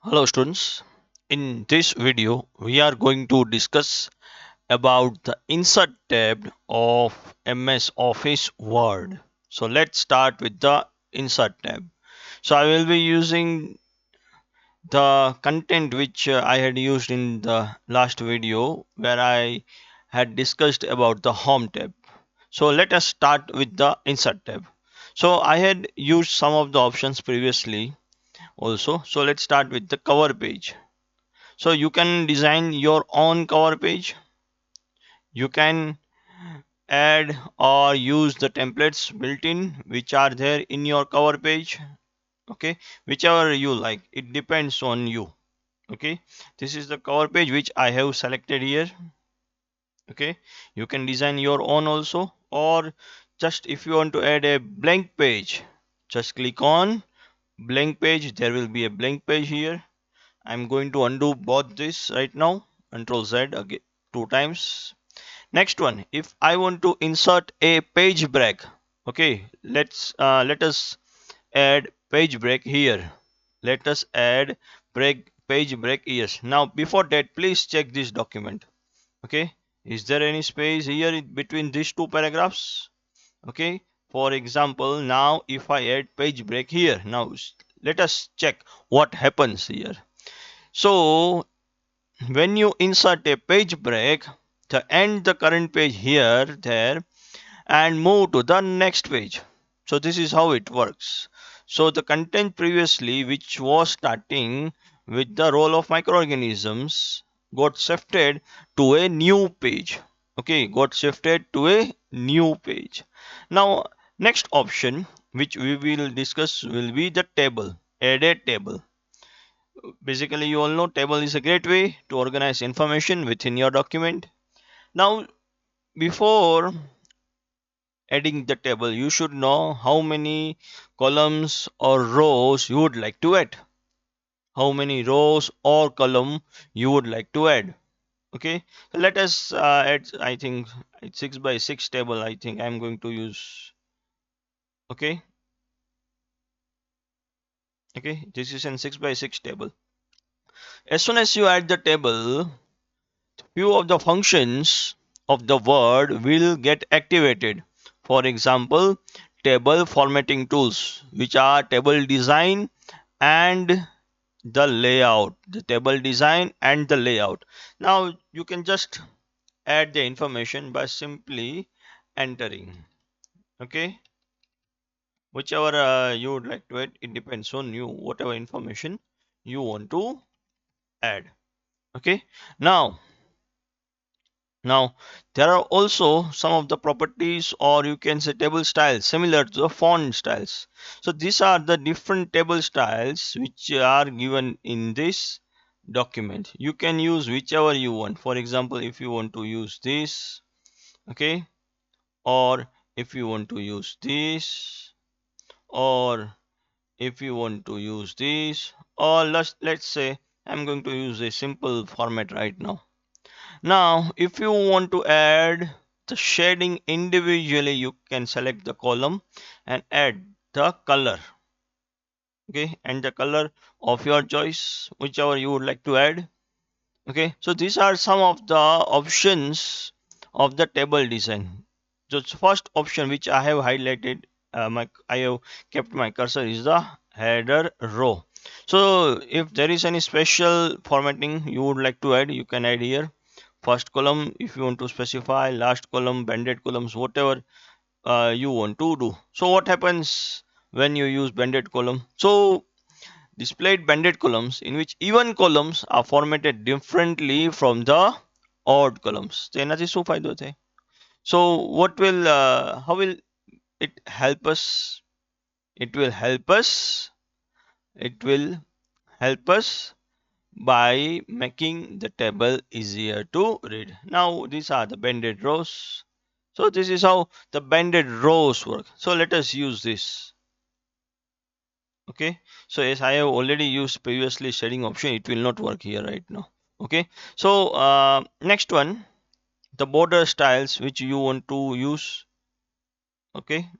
Hello students, in this video we are going to discuss about the insert tab of MS Office Word. So let's start with the insert tab. So I will be using the content which I had used in the last video where I had discussed about the home tab. So let us start with the insert tab. So I had used some of the options previously also. So let's start with the cover page. So you can design your own cover page. You can add or use the templates built in which are there in your cover page. Okay, whichever you like, it depends on you. Okay, this is the cover page which I have selected here. Okay, you can design your own also, or just if you want to add a blank page, just click on blank page. There will be a blank page here. I'm going to undo both this right now. Control Z again two times. Next one, if I want to insert a page break, okay, let us add page break here. Let us add page break. Yes. Now before that, please check this document. Okay, is there any space here between these two paragraphs? Okay. For example, now if I add page break here, now let us check what happens here. So when you insert a page break, to end the current page here, there, and move to the next page. So this is how it works. So the content previously, which was starting with the role of microorganisms, got shifted to a new page. Okay, got shifted to a new page. Now, next option which we will discuss will be the table. Add a table. Basically, you all know table is a great way to organize information within your document. Now, before adding the table, you should know how many columns or rows you would like to add. How many rows or column you would like to add. Okay, so let us add. I think it's 6 by 6 table. I think I'm going to use. Okay, okay, this is an 6 by 6 table. As soon as you add the table, few of the functions of the word will get activated. For example, table formatting tools, which are table design and the layout. The table design and the layout. Now you can just add the information by simply entering. Okay, whichever you would like to add, it depends on you, whatever information you want to add. Okay, now there are also some of the properties, or you can say table styles, similar to the font styles. So these are the different table styles which are given in this document. You can use whichever you want. For example, if you want to use this, okay, or if you want to use this, or if you want to use this, or let's say I'm going to use a simple format right now. Now, if you want to add the shading individually, you can select the column and add the color. Okay, and the color of your choice, whichever you would like to add. Okay, so these are some of the options of the table design. The first option which I have highlighted, I have kept my cursor, is the header row. So if there is any special formatting you would like to add, you can add here. First column, if you want to specify, last column, banded columns, whatever you want to do. So what happens when you use banded column? So displayed banded columns in which even columns are formatted differently from the odd columns. તેનાથી શું ફાયદો થાય? So what will how will it help us? It will help us. It will help us by making the table easier to read. Now these are the banded rows. So this is how the banded rows work. So let us use this. Okay, so as I have already used previously shading option, it will not work here right now. Okay, so next one, the border styles which you want to use. Okay,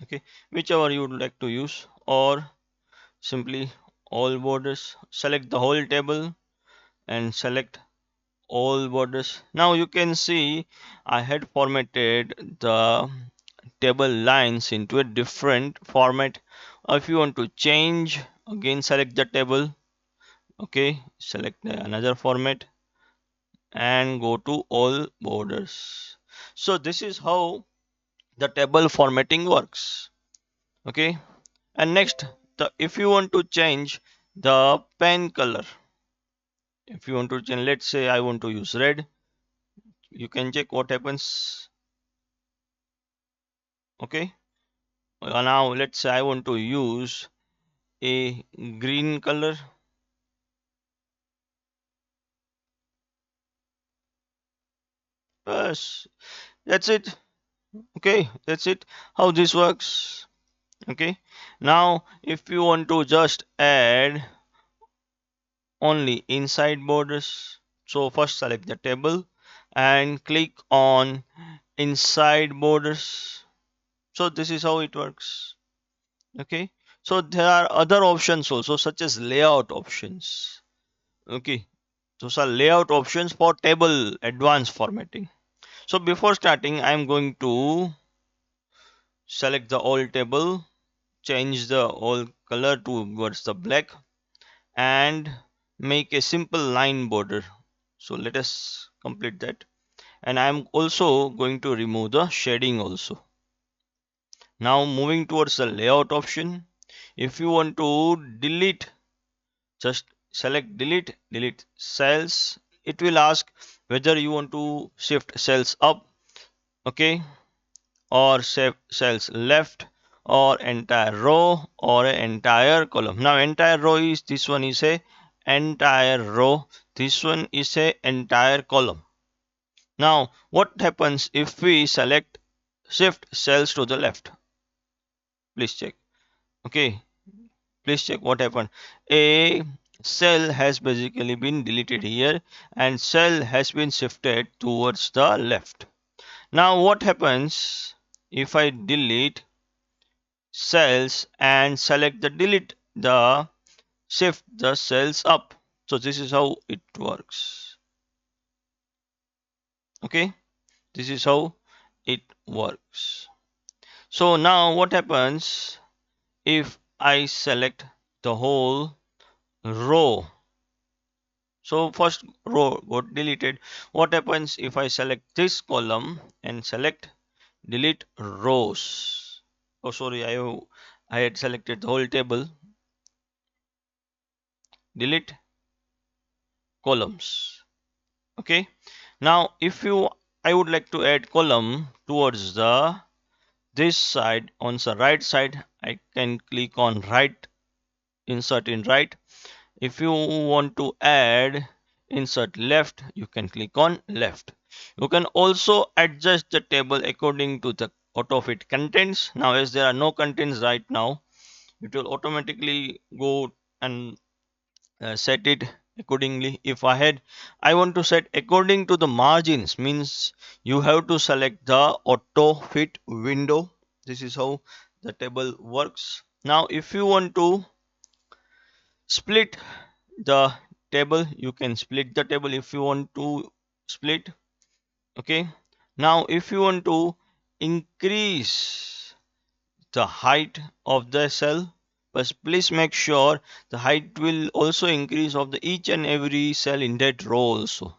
Okay, whichever you would like to use, or simply all borders. Select the whole table and select all borders. Now you can see I had formatted the table lines into a different format. If you want to change, again select the table. Okay, select another format and go to all borders. So this is how the table formatting works. Okay, and next, if you want to change the pen color, if you want to change, let's say I want to use red, you can check what happens. Okay, now let's say I want to use a green color. Yes, that's it. Okay, that's it, how this works. Okay, now if you want to just add only inside borders, so first select the table and click on inside borders. So this is how it works. Okay, so there are other options also, such as layout options. Okay, those are layout options for table advanced formatting. So before starting, I'm going to select the all table, change the all color towards the black, and make a simple line border. So let us complete that. And I'm also going to remove the shading also. Now moving towards the layout option. If you want to delete, just select delete cells. It will ask whether you want to shift cells up, okay, or shift cells left, or entire row or an entire column. Now entire row is, this one is a entire row, this one is a entire column. Now what happens if we select shift cells to the left? Please check. Okay, please check what happened. A cell has basically been deleted here and cell has been shifted towards the left. Now what happens if I delete cells and select the delete the shift the cells up? So this is how it works. Okay, this is how it works. So now what happens if I select the whole row? So first row got deleted. What happens if I select this column and select delete rows? Oh sorry, I had selected the whole table. Delete columns. Okay. Now if you, I would like to add column towards the this side, on the right side, I can click on right, insert in right. If you want to add insert left, you can click on left. You can also adjust the table according to the auto fit contents. Now as there are no contents right now, it will automatically go and set it accordingly. If I want to set according to the margins, means you have to select the auto fit window. This is how the table works. Now if you want to split the table, you can split the table if you want to split. Okay, now if you want to increase the height of the cell, but please make sure the height will also increase of the each and every cell in that row also.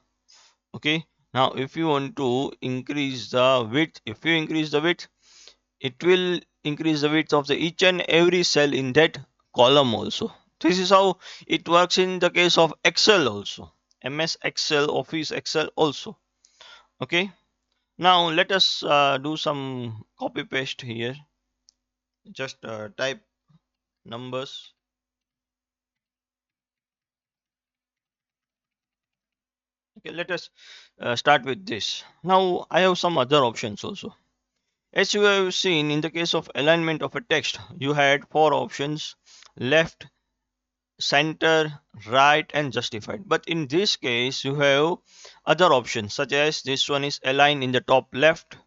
Okay, now if you want to increase the width, if you increase the width, it will increase the width of the each and every cell in that column also. This is how it works in the case of Excel also, MS Excel, Office Excel also. Okay, now let us do some copy paste here. Just type numbers. Okay, let us start with this. Now I have some other options also. As you have seen, in the case of alignment of a text, you had four options: left, center, right, and justified. But in this case, you have other options, such as this one is align in the top left.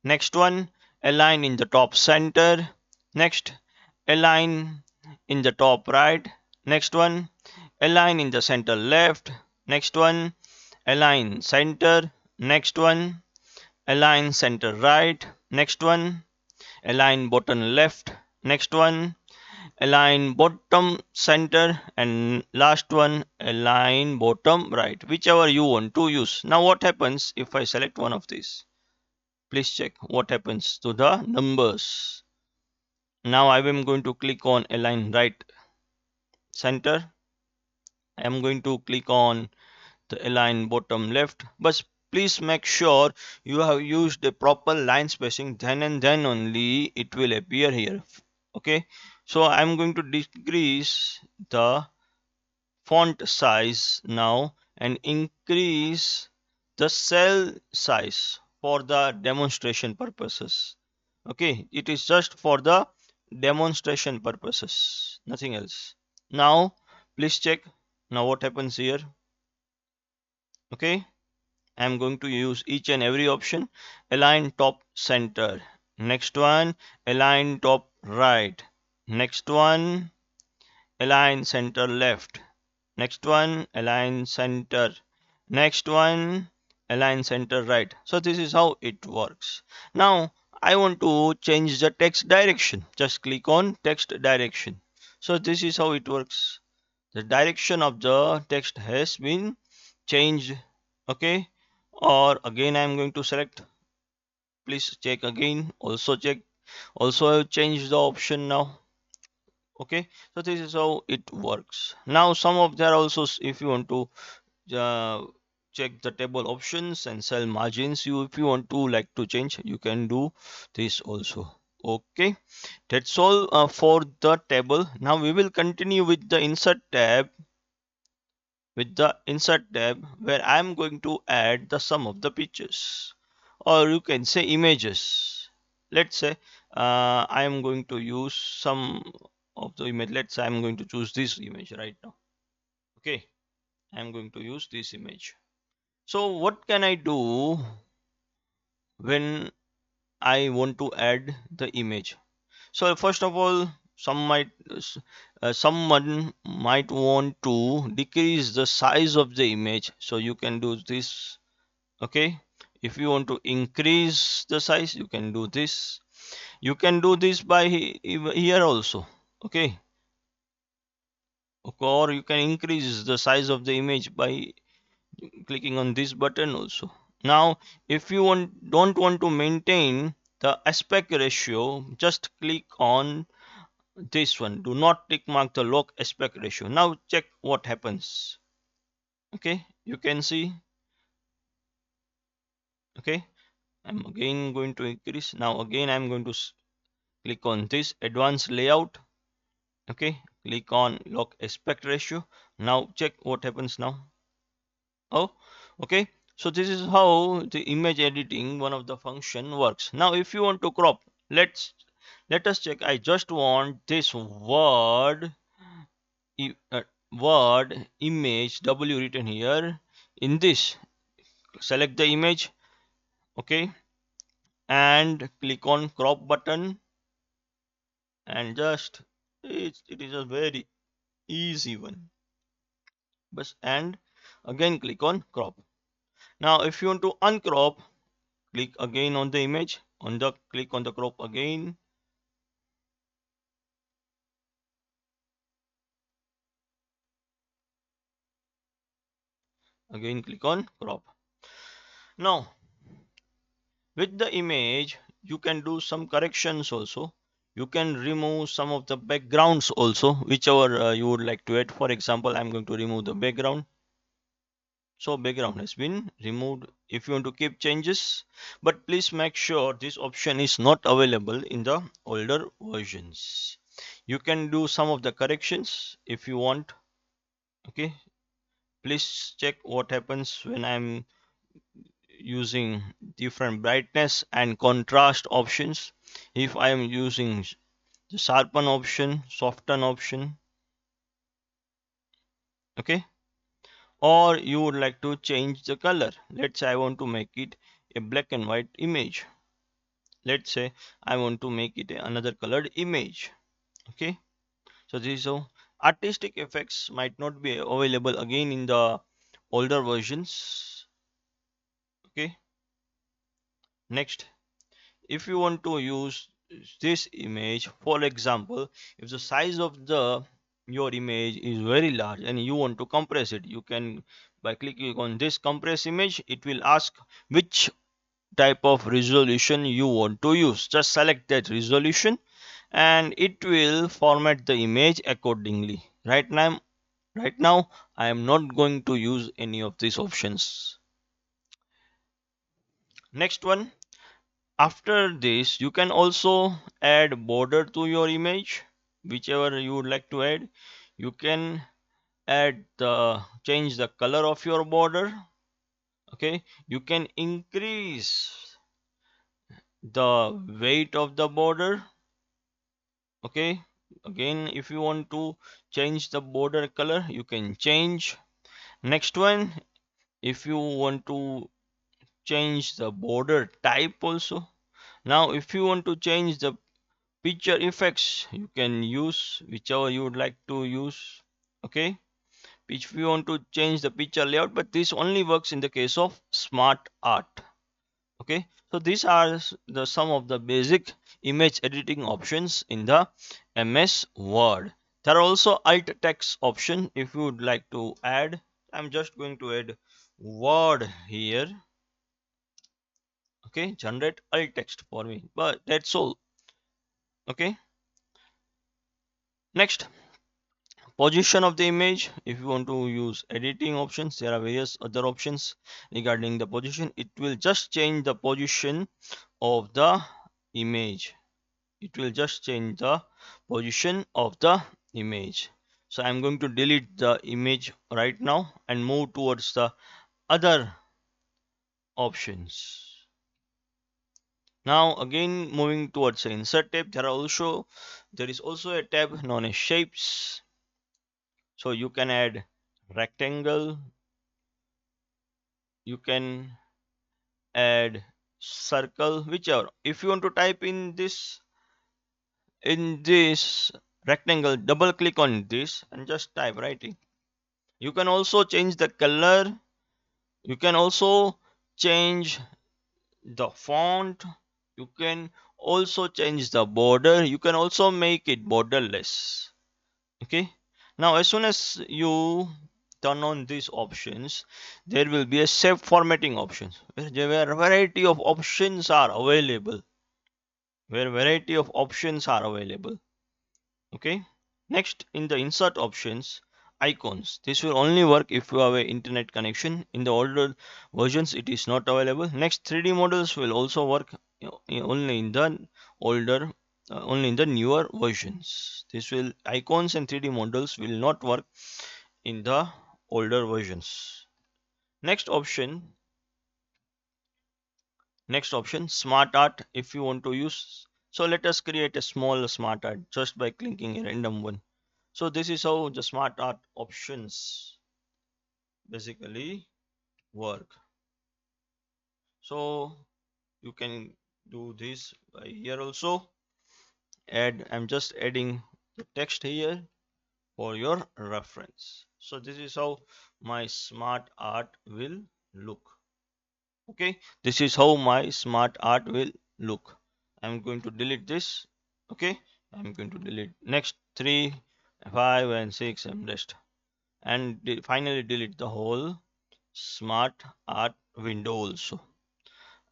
Next one, align in the top center. Next, align in the top right. Next one, align in the center left. Next one, align center. Next one, align center right. Next one, align bottom left. Next one, align bottom center, and last one, align bottom right, whichever you want to use. Now what happens if I select one of these? Please check what happens to the numbers. Now I am going to click on align right center. I am going to click on the align bottom left, but please make sure you have used the proper line spacing, then and then only it will appear here. Okay, so I'm going to decrease the font size now and increase the cell size for the demonstration purposes. Okay, it is just for the demonstration purposes, nothing else. Now please check now what happens here. Okay, I'm going to use each and every option. Align top center. Next one, align top right. Next one, align center left. Next one, align center. Next one, align center right. So this is how it works. Now I want to change the text direction. Just click on text direction. So this is how it works. The direction of the text has been changed. Okay, or again I'm going to select. Please check again. Also check. Also I've changed the option now. Okay, so this is how it works. Now some of there also, if you want to uh, check the table options and cell margins, you if you want to like to change, you can do this also. Okay, that's all for the table. Now we will continue with the insert tab, where I am going to add the sum of the pictures, or you can say images. Let's say I am going to use some of the image. Let's say I'm going to choose this image right now. Okay, I'm going to use this image. So what can I do when I want to add the image? So first of all, someone might want to decrease the size of the image. So you can do this. Okay, if you want to increase the size, you can do this. You can do this by here also. Okay, or you can increase the size of the image by clicking on this button also. Now if you don't want to maintain the aspect ratio, just click on this one. Do not tick mark the lock aspect ratio. Now check what happens. Okay, you can see. Okay, I'm again going to increase. Now again I'm going to click on this advanced layout. Okay, click on lock aspect ratio. Now check what happens now. Oh, okay, so this is how the image editing, one of the function, works. Now if you want to crop, let us check. I just want this word image w written here in this. Select the image. Okay, and click on crop button, and just it is a very easy one. But and again click on crop. Now if you want to uncrop, click again on the image, click on the crop again. Again click on crop. Now with the image you can do some corrections also. You can remove some of the backgrounds also, whichever you would like to add. For example, I'm going to remove the background. So background has been removed. If you want to keep changes, but please make sure this option is not available in the older versions. You can do some of the corrections if you want. Okay, please check what happens when I'm using different brightness and contrast options. If I am using the sharpen option, soften option. Okay, or you would like to change the color. Let's say I want to make it a black and white image. let's say I want to make it another colored image. Okay, so this is how artistic effects might not be available again in the older versions. Okay, next, if you want to use this image, for example, if the size of the your image is very large and you want to compress it, you can, by clicking on this compress image, it will ask which type of resolution you want to use. Just select that resolution and it will format the image accordingly. Right now I am not going to use any of these options. Next one, after this you can also add border to your image, whichever you would like to add. You can add the change the color of your border. Okay, you can increase the weight of the border. Okay, again, if you want to change the border color, you can change. Next one, if you want to change the border type also. Now if you want to change the picture effects, you can use whichever you would like to use. Okay, if you want to change the picture layout, but this only works in the case of smart art. Okay, so these are the some of the basic image editing options in the MS Word. There are also alt text option if you would like to add. I'm just going to add word here. Okay, generate alt text for me, but that's all. Okay, next, position of the image. If you want to use editing options, there are various other options regarding the position. It will just change the position of the image. It will just change the position of the image. So I'm going to delete the image right now and move towards the other options. Now again, moving towards the insert tab, there is also a tab known as shapes. So you can add rectangle, you can add circle, whichever. If you want to type in this rectangle, double click on this and just type writing. You can also change the color, you can also change the font, you can also change the border, you can also make it borderless. Okay, now as soon as you turn on these options, there will be a save formatting options where variety of options are available, okay. Next, in the insert options, icons, this will only work if you have an internet connection. In the older versions it is not available. Next, 3D models will also work only in the older only in the newer versions. This will icons and 3D models will not work in the older versions. Next option, smart art. If you want to use, so let us create a small smart art just by clicking a random one. So this is how the smart art options basically work. So you can do this by here also. I'm just adding the text here for your reference. So this is how my smart art will look. Okay, this is how my smart art will look. I'm going to delete this. Okay, I'm going to delete next 3, 5 and 6 and rest, and finally delete the whole smart art window also.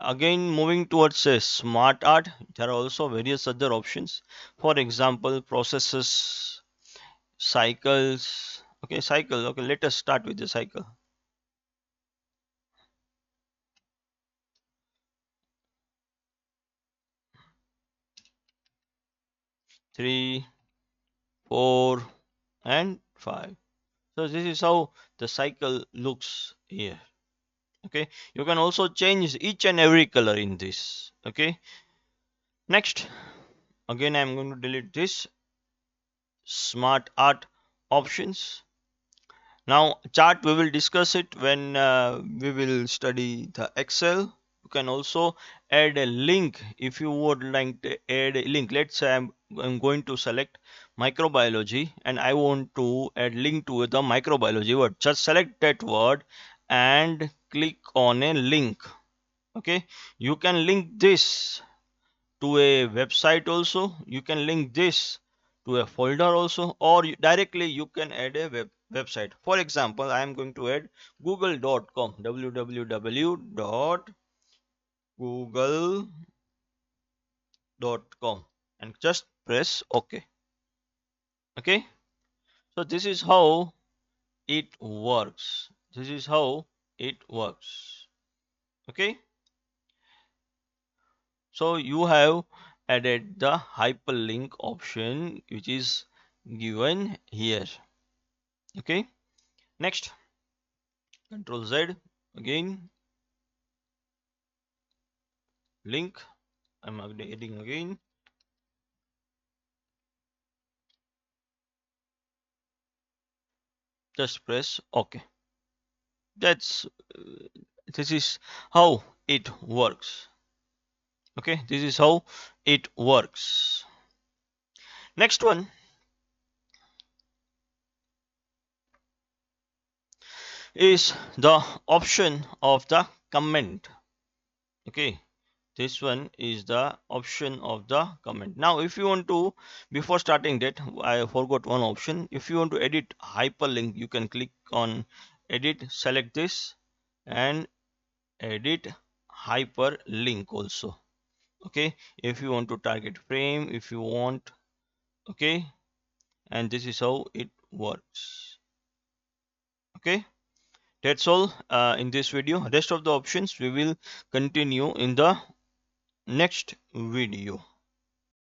Again, moving towards a smart art, there are also various other options. For example, processes, cycles. Okay, cycle. Okay, let us start with the cycle. 3, 4 and 5. So this is how the cycle looks here. Okay, you can also change each and every color in this. Okay, next, again I'm going to delete this smart art options. Now chart, we will discuss it when we will study the Excel. You can also add a link. If you would like to add a link, let's say I'm going to select microbiology and I want to add link to the microbiology word. Just select that word and click on a link. Okay, you can link this to a website also, you can link this to a folder also, or directly you can add a website. For example, I am going to add google.com, www.google.com, and just press OK. Okay, so this is how it works. This is how it works. Okay, so you have added the hyperlink option which is given here. Okay, next, Control Z again, link. I'm adding again. Just press OK. That's this is how it works. Okay, this is how it works. Next one is the option of the comment. Okay, this one is the option of the comment. Now if you want to, before starting that, I forgot one option. If you want to edit hyperlink, you can click on edit, select this and edit hyperlink also. Okay, if you want to target frame, if you want. Okay, and this is how it works. Okay, that's all in this video. Rest of the options we will continue in the next video.